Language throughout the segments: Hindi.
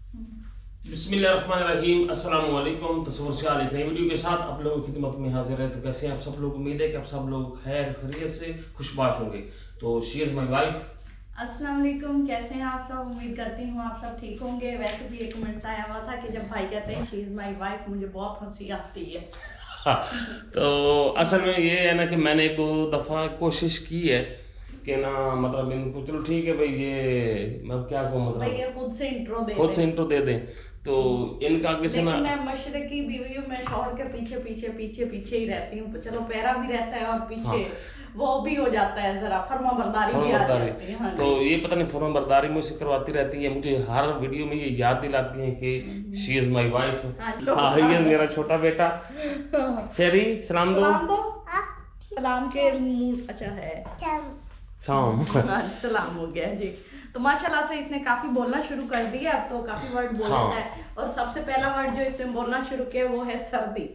बिस्मिल्लाहिर्रहमानिर्रहीम, अस्सलाम वालेकुम। तस्वुर से एक नई वीडियो के साथ आप लोगों की खिदमत में हाजिर है। तो कैसे हैं आप सब लोग? उम्मीद है कि आप सब लोग खैर खैरियत से खुशबाश होंगे। तो शी इज़ माई वाइफ। अस्सलाम वालेकुम, कैसे हैं आप सब? उम्मीद करती हूँ आप सब ठीक होंगे। वैसे भी एक कमेंट्स आया हुआ था कि जब भाई कहते हैं शी इज़ माई वाइफ, मुझे बहुत हंसी आती है। हाँ, तो असल में ये है ना कि मैंने एक दो दफ़ा कोशिश की है कि ना मतलब इनको चलो ठीक है भाई, ये मैं क्या कहूँ, भाई मतलब ये खुद से इंट्रो दे खुद से दें। इंट्रो दे दें तो इनका आगे से ना। लेकिन मैं मशरकी बीवी हूँ, मैं शौहर के पीछे पीछे पीछे पीछे ही रहती हूँ। चलो पैरा भी रहता है और पीछे हाँ, वो भी हो जाता है, जरा फर्मा बरदारी भी आ फर्माबरदारी। जाती है। हाँ तो जी। ये पता नहीं फर्माबरदारी मुझसे करवाती रहती है, मुझे हर वीडियो में ये याद दिलाती हैं कि शी इज़ माई वाइफ। हाँ, ये मेरा छोटा बेटा शेरी, सलाम दो। सलाम दो। सलाम के मूड अच्छा है। शाम। हाँ, सलाम हो गया जी। तो माशाल्लाह से इसने काफी बोलना शुरू कर दिया, अब तो काफी वर्ड बोल हाँ। लेता है। और सबसे पहला वर्ड जो इसने बोलना शुरू किया वो है सर्दी।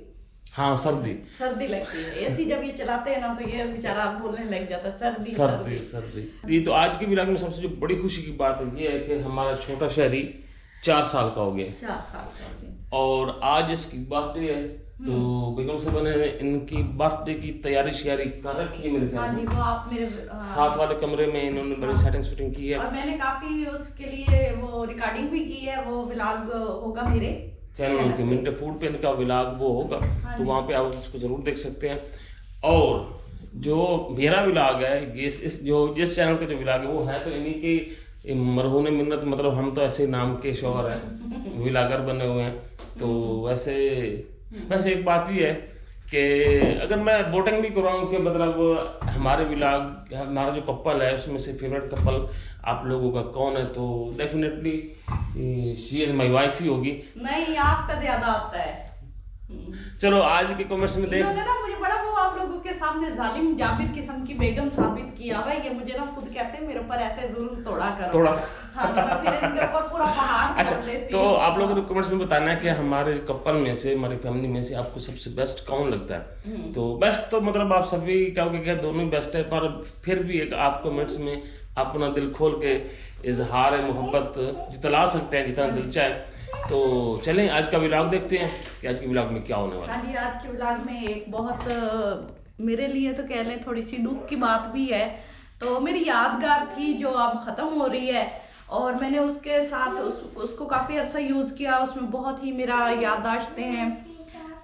हाँ, सर्दी। सर्दी लगती है एसी जब ये चलाते हैं ना, तो ये बेचारा बोलने लग जाता है सर्दी सर्दी सर्दी। सर्दी। ये तो आज की व्लॉग में सबसे जो बड़ी खुशी की बात है ये है कि हमारा छोटा शहरी 4 साल का हो गया 4 साल का हो गया। और आज इसकी बर्थडे है। तो बेगम साहब ने इनकी बर्थडे की तैयारी शियारी कर रखी है मेरे हाँ ख्याल जी, में। वो आप मेरे साथ वाले कमरे में इन्होंने बड़ी सेटिंग शूटिंग की है। और मैंने काफी उसके लिए वो रिकॉर्डिंग भी की है। वो व्लॉग होगा मेरे चैनल के मिंट फूड पे इनका व्लॉग वो होगा, हाँ तो जी। वहाँ पे आप उसको ज़रूर देख सकते हैं। और जो मेरा व्लॉग है ये इस चैनल का जो व्लॉग है वो है तो इन्हीं की मरहून मिन्नत, मतलब हम तो ऐसे नाम के शौहर हैं, व्लॉगर बने हुए हैं। तो वैसे एक बात ही है कि अगर मैं वोटिंग भी कराऊँ कि मतलब हमारे व्लॉग, हमारा जो कपल है उसमें से फेवरेट कपल आप लोगों का कौन है, तो definitely she is my wife ही होगी। नहीं, आपका ज्यादा आता है। चलो आज के कमेंट्स में देख। इन्होंने ना मुझे बड़ा वो आप लोगों के सामने जालिम जाबिर किस्म की बेगम साबित किया भाई। ये मुझे ना खुद कहते हैं मेरे ऊपर ऐसे जुल्म तोड़ा करो थोड़ा। हाँ, तो मैं फिर इनके ऊपर पूरा पहाड़ अच्छा, तोड़ लेती तो हूँ। आप लोगों ने कमेंट्स में बताना है कि हमारे कपल में से, हमारी फैमिली में से आपको सबसे बेस्ट कौन लगता है। तो बेस्ट तो मतलब आप सभी कहोगे कि दोनों ही बेस्ट है, पर फिर भी एक आप कमेंट्स में अपना दिल खोल के इजहार मोहब्बत जितला सकते हैं जितना दिल चाहे। तो चलें आज का व्लॉग देखते हैं कि आज के व्लॉग में क्या होने वाला है। हाँ जी, आज के व्लॉग में एक बहुत मेरे लिए तो कह लें थोड़ी सी दुख की बात भी है। तो मेरी यादगार थी जो अब ख़त्म हो रही है, और मैंने उसके साथ उसको काफ़ी अर्सा यूज़ किया। उसमें बहुत ही मेरा याददाश्तें हैं।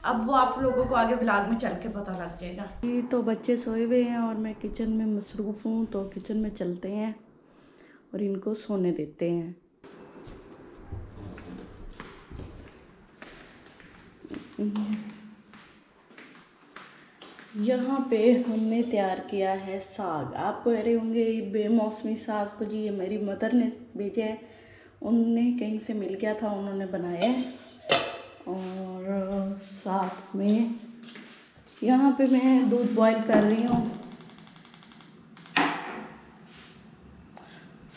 अब वो आप लोगों को आगे व्लॉग में चल के पता लग जाएगा। तो बच्चे सोए हुए हैं और मैं किचन में मसरूफ़ हूँ, तो किचन में चलते हैं और इनको सोने देते हैं। यहाँ पे हमने तैयार किया है साग। आप कह रहे होंगे ये बेमौसमी साग, तो जी ये मेरी मदर ने भेजा है, उनने कहीं से मिल गया था, उन्होंने बनाया है। और साथ में यहाँ पे मैं दूध बॉईल कर रही हूँ।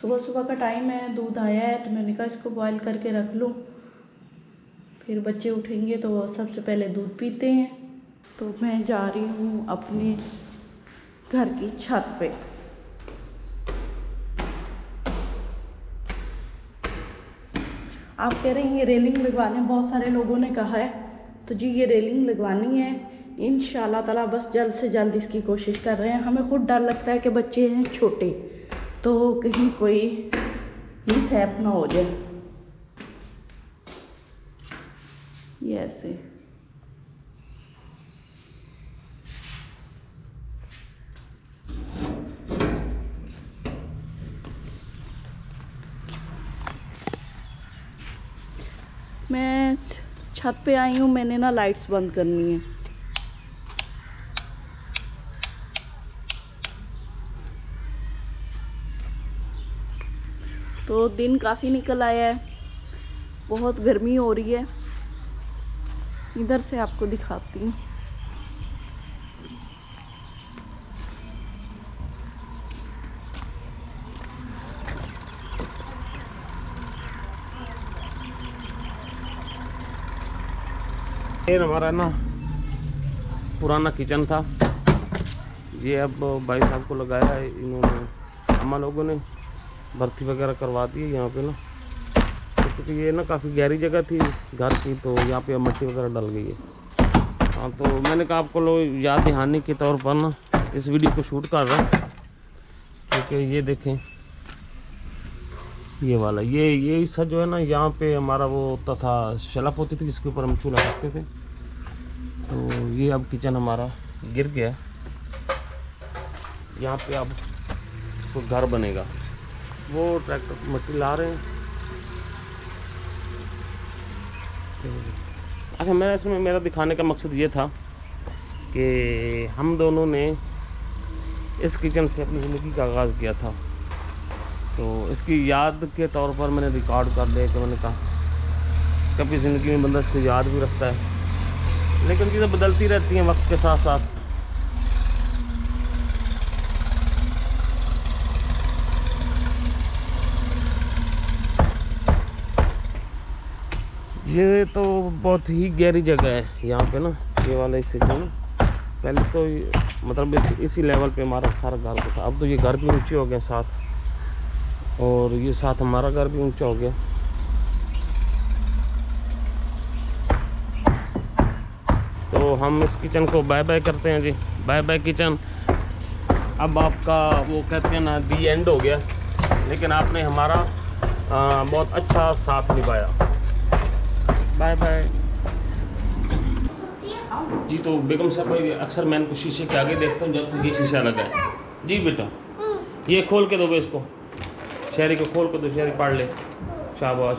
सुबह सुबह का टाइम है, दूध आया है, तो मैंने कहा इसको बॉईल करके रख लूँ, फिर बच्चे उठेंगे तो वो सबसे पहले दूध पीते हैं। तो मैं जा रही हूँ अपने घर की छत पे। आप कह रहे हैं ये रेलिंग लगवाने, बहुत सारे लोगों ने कहा है, तो जी ये रेलिंग लगवानी है इंशाल्लाह ताला। बस जल्द से जल्द इसकी कोशिश कर रहे हैं। हमें खुद डर लगता है कि बच्चे हैं छोटे, तो कहीं कोई मिसहैप ना हो जाए। ये ऐसे मैं छत पे आई हूँ, मैंने ना लाइट्स बंद करनी है। तो दिन काफ़ी निकल आया है, बहुत गर्मी हो रही है। इधर से आपको दिखाती हूँ। ये हमारा ना पुराना किचन था, ये अब भाई साहब को लगाया है इन्होंने। अम्मा लोगों ने भर्ती वगैरह करवा दी है यहाँ पे ना, तो चूँकि ये ना काफ़ी गहरी जगह थी घर की, तो यहाँ पे मिट्टी वगैरह डल गई है। हाँ, तो मैंने कहा आपको लोग याद दहानी के तौर पर ना इस वीडियो को शूट कर रहा हूँ, क्योंकि ये देखें ये वाला ये हिस्सा जो है ना, यहाँ पे हमारा वो होता था, शेल्फ होती थी जिसके ऊपर हम चूल्हा रखते थे। तो ये अब किचन हमारा गिर गया, यहाँ पे अब तो घर बनेगा। वो ट्रैक्टर मिट्टी ला रहे हैं। अच्छा, मैं इसमें मेरा दिखाने का मकसद ये था कि हम दोनों ने इस किचन से अपनी ज़िंदगी का आगाज़ किया था, तो इसकी याद के तौर पर मैंने रिकॉर्ड कर लिया कि मैंने कहा कभी ज़िंदगी में बंदा इसको याद भी रखता है, लेकिन चीज़ें बदलती रहती हैं वक्त के साथ साथ। ये तो बहुत ही गहरी जगह है यहाँ पे ना, ये वाला हिस्से जो ना, पहले तो मतलब इसी लेवल पे हमारा सारा घर था। अब तो ये घर भी ऊंचे हो गए साथ, और ये साथ हमारा घर भी ऊंचा हो गया। तो हम इस किचन को बाय बाय करते हैं जी, बाय बाय किचन। अब आपका वो कहते हैं ना दी एंड हो गया, लेकिन आपने हमारा बहुत अच्छा साथ निभाया। बाय बाय जी। तो बेगम साहब भाई, अक्सर मैं इनको शीशे के आगे देखता हूँ जब से ये शीशा लगा है। जी बेटा, ये खोल के दो बे इसको, शहरी को खोल के दो, शहरी पढ़ ले, शाबाश।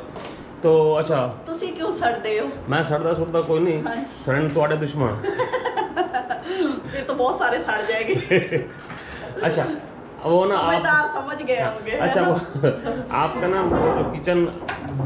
तो अच्छा, तुसी क्यों सड़दे हो? मैं सड़दा सुड़दा कोई नहीं, सड़न तुम्हारे दुश्मन। फिर तो बहुत सारे सड़ जाएंगे। अच्छा, वो ना समझदार समझ गए होंगे। अच्छा, वो आपका ना वो जो किचन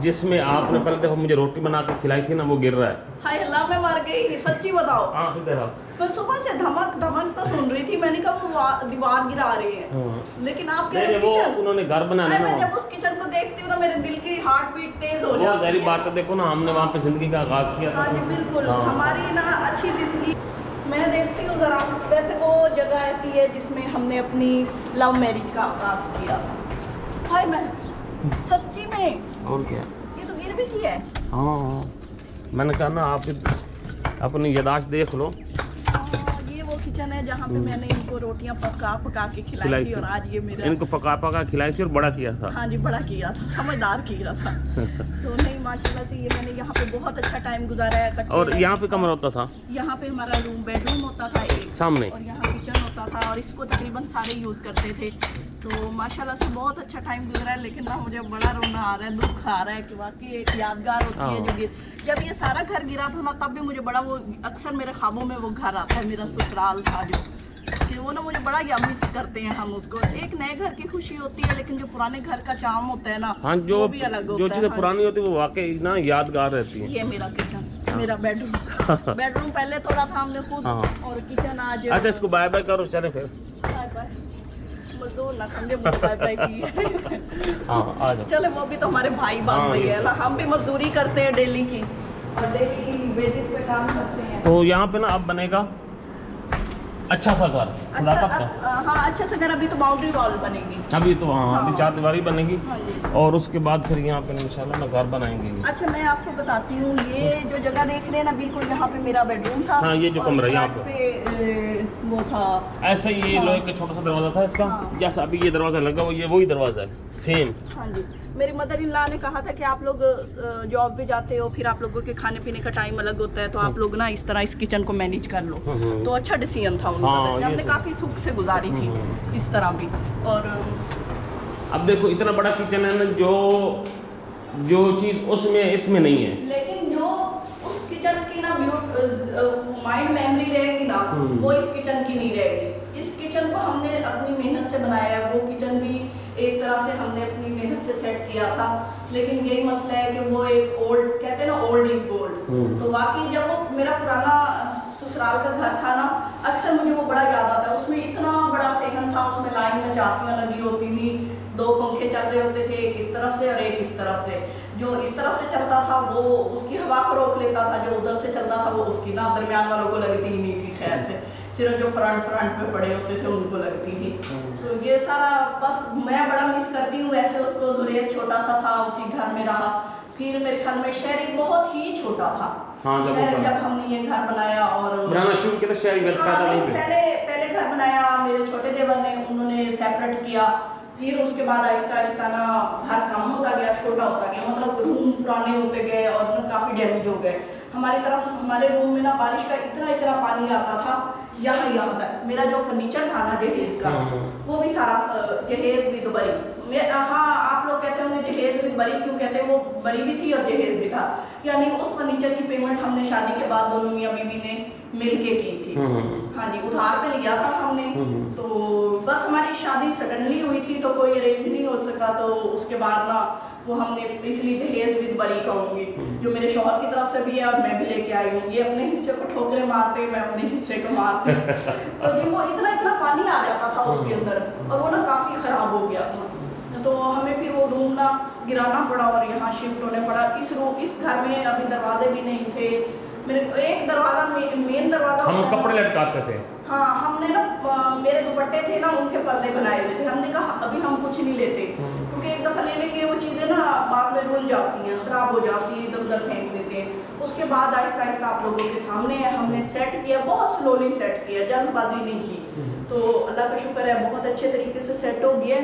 जिसमें आपने पहले देखो मुझे रोटी बना के खिलाई थी ना, वो गिर रहा है। हाय अल्लाह, मैं मर गई, सच्ची बताओ। हाँ, इधर आओ। मैं सुबह से धमक धमक तो सुन रही थी, मैंने कहा वो दीवार गिरा रही है। हाँ। लेकिन आप कह रहे वो किचन, उन्होंने घर बनाया मैं ना, जब उस किचन को देखती हूँ ना, मेरे दिल की हार्ट बीट तेज हो जाती है। वो सारी बात है। देखो ना, हमने वहाँ पे जिंदगी का आगाज किया था। हाँ जी बिल्कुल, हाँ। हमारी ना अच्छी जिंदगी। मैं देखती हूँ जरा, वैसे वो जगह ऐसी है जिसमें हमने अपनी लव मैरिज का आगाज किया। हाय, मैं सच्ची में, और क्या, ये तो गिर भी किया है। हाँ, मैंने कहा ना आप अपनी यादाश्त देख लो। ये वो किचन है जहाँ पे मैंने इनको रोटियाँ पका के खिलाई थी, और आज ये मेरा इनको पका खिलाई थी और बड़ा किया था। हाँ जी, बड़ा किया था, समझदार किया था। तो नहीं, माशाल्लाह से ये मैंने यहाँ पे बहुत अच्छा टाइम गुजारा है। और यहाँ पे कमरा होता था, यहाँ पे हमारा बेडरूम होता था एक सामने, और यहाँ किचन होता था, और इसको तकरीबन सारे यूज़ करते थे। तो माशाल्लाह से बहुत अच्छा टाइम गुजरा है। लेकिन ना मुझे बड़ा रोना आ रहा है, दुख आ रहा है कि वाकई एक यादगार होती है जो जब ये सारा घर गिरा था ना, तब भी मुझे बड़ा, वो अक्सर मेरे ख्वाबों में वो घर आता है, मेरा ससुराल था जो, कि वो ना मुझे बड़ा मिस करते हैं हम उसको। एक नए घर की खुशी होती है, लेकिन जो पुराने घर का चार्म होता है ना, हाँ, जो वो भी अलग होता है। जो चीज़ें पुरानी होती है वो वाकई ना यादगार रहती है। ये मेरा किचन, मेरा बेडरूम बेडरूम पहले तोड़ा था हमने खुद, और किचन आज। अच्छा, इसको बाय बाय करो, चले फिर। बाय बाय, मजदूर ना समझे बाय बाय की है। हाँ, आ जाओ। चले, वो भी तो हमारे भाई बन गए हैं ना, हम भी मजदूरी करते हैं डेली की, और डेली बेसिस पे काम करते हैं। तो यहाँ पे ना अब बनेगा अच्छा सा घर, सदाकत का। हाँ, अच्छा सा घर। अभी तो बाउंड्री वॉल बनेगी, अभी तो हाँ, अभी 4 दीवारी बनेगी, हाँ जी। और उसके बाद फिर यहाँ पे इंशाल्लाह ना घर बनाएंगे। अच्छा, मैं आपको बताती हूँ, ये जो जगह देख रहे हैं ना, बिल्कुल यहाँ पे मेरा बेडरूम था। हाँ, ये जो कमरा यहाँ पे वो था, ऐसे ही ये लोहे का छोटा सा दरवाजा था इसका। हाँ। जैसा अभी ये दरवाजा लगा हुआ, ये वही दरवाजा है, सेम। हाँ जी। मेरी मदर इन लॉ ने कहा था कि आप लोग जॉब पे जाते हो, फिर आप लोगों के खाने पीने का टाइम अलग होता है, तो आप लोग ना इस तरह इस किचन को मैनेज कर लो। तो अच्छा डिसीजन था उनका। हाँ, वैसे हमने काफ़ी सुख से गुजारी थी इस तरह भी। और अब देखो इतना बड़ा किचन है ना, जो चीज़ उसमें इसमें नहीं है, लेकिन जो उस किचन की ना माइंड मेमोरी रहेगी ना, वो इस किचन की नहीं रहेगी। इस किचन को हमने अपनी मेहनत से बनाया है, वो किचन भी एक तरह से हमने अपनी मेहनत से सेट किया था। लेकिन यही मसला है कि वो एक ओल्ड, कहते हैं ना ओल्ड इज गोल्ड। तो वाकई जब वो मेरा पुराना ससुराल का घर था ना, अक्सर मुझे वो बड़ा याद आता है। उसमें इतना बड़ा सेहन था, उसमें लाइन में चाबियाँ लगी होती थी, 2 पंखे चल रहे होते थे, एक इस तरफ से और एक इस तरफ से। जो इस तरफ से चलता था वो उसकी हवा को रोक लेता था, जो उधर से चलता था वो उसकी ना दरमियान वालों को लगती ही नहीं थी, खैर से सिर्फ जो फ्रंट में पड़े होते थे उनको लगती थी। तो ये सारा बस मैं बड़ा मिस करती हूँ। वैसे उसको जुरेज छोटा सा था, उसी घर में रहा, फिर मेरे ख्याल में शहरी बहुत ही छोटा था। हाँ, जब हमने ये घर बनाया और बनाना शुरू किया तो शहरी घर पैदा नहीं हुए। पहले घर बनाया मेरे छोटे देवर ने, उन्होंने सेपरेट किया। फिर उसके बाद आहिस्ता आहिस्ता ना घर कम होता गया, छोटा होता गया, मतलब रूम पुराने होते गए और ना काफ़ी डैमेज हो गए। हमारी तरफ हमारे रूम में ना बारिश का इतना पानी आता था यहाँ तक। मेरा जो फर्नीचर था ना जहेज का, वो भी सारा जहेज विद बरी। हाँ, आप लोग कहते होंगे जहेज विद बरी क्यों कहते हैं, वो बरी भी थी और जहेज भी था। यानी उस फर्नीचर की पेमेंट हमने शादी के बाद दोनों मियाँ बीवी ने मिल के की थी। हाँ जी, उधार पे लिया था हमने। तो बस हमारी शादी सडनली हुई थी तो कोई अरेंज नहीं हो सका, तो उसके बाद ना वो हमने इसलिए जहेज विद बरी कहूँगी, जो मेरे शौहर की तरफ से भी है और मैं भी लेके आई हूँ। ये अपने हिस्से को ठोकरे मारते, मैं अपने हिस्से को मारते। तो ये वो इतना पानी आ जाता था उसके अंदर और वो ना काफ़ी ख़राब हो गया था। तो हमें फिर वो रूम ना गिराना पड़ा और यहाँ शिफ्ट होने पड़ा। इस घर में अभी दरवाजे भी नहीं थे। मेरे एक दरवाजा मेन दरवाजा हम कपड़े लटकाते थे। हाँ, हमने ना मेरे दुपट्टे थे ना, उनके पर्दे बनाए हुए थे। हमने कहा अभी हम कुछ नहीं लेते, क्योंकि एक दफ़ा ले लेंगे वो चीज़ें ना बाद में रुल जाती हैं, ख़राब हो जाती हैं, इधर उधर फेंक देते हैं। उसके बाद आहिस्ता आहिस्ता आप लोगों के सामने हमने सेट किया, बहुत स्लोली सेट किया, जल्दबाजी नहीं की। तो अल्लाह का शुक्र है बहुत अच्छे तरीके से सेट हो गया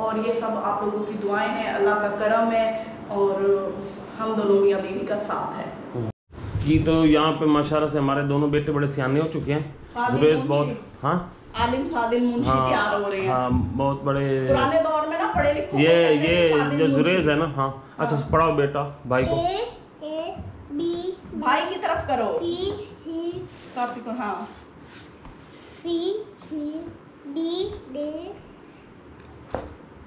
और ये सब आप लोगों की दुआएं हैं, अल्लाह का करम है और हम दोनों मियाँ बीवी का साथ है कि। तो यहाँ पे माशाल्लाह से हमारे दोनों बेटे बड़े सियाने हो चुके हैं। जुरेज बहुत आलिम फादिल मुंशी तैयार हो रहे हैं। हाँ, बहुत बड़े पुराने दौर में ना पढ़े लिखे। ये जो जुरेज है ना, हाँ अच्छा पढ़ाओ बेटा भाई को। बी भाई की तरफ करो। कॉपी को हाँ। C D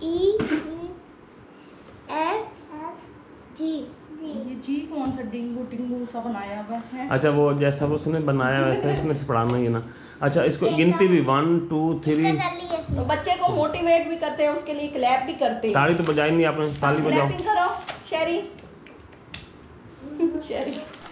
E F G. ये जी कौन सा डिंगू टिंगू सा बनाया हुआ है? अच्छा, वो जैसा वो उसने बनाया वैसे इसमें से पढ़ाना ही है ना। अच्छा, इसको गिनती भी 1 2 3। तो बच्चे को मोटिवेट भी करते हैं, उसके लिए क्लैप भी करते हैं। ताली तो बजाई नहीं आपने, ताली बजाओ। क्लैपिंग करो शेरी। शेरी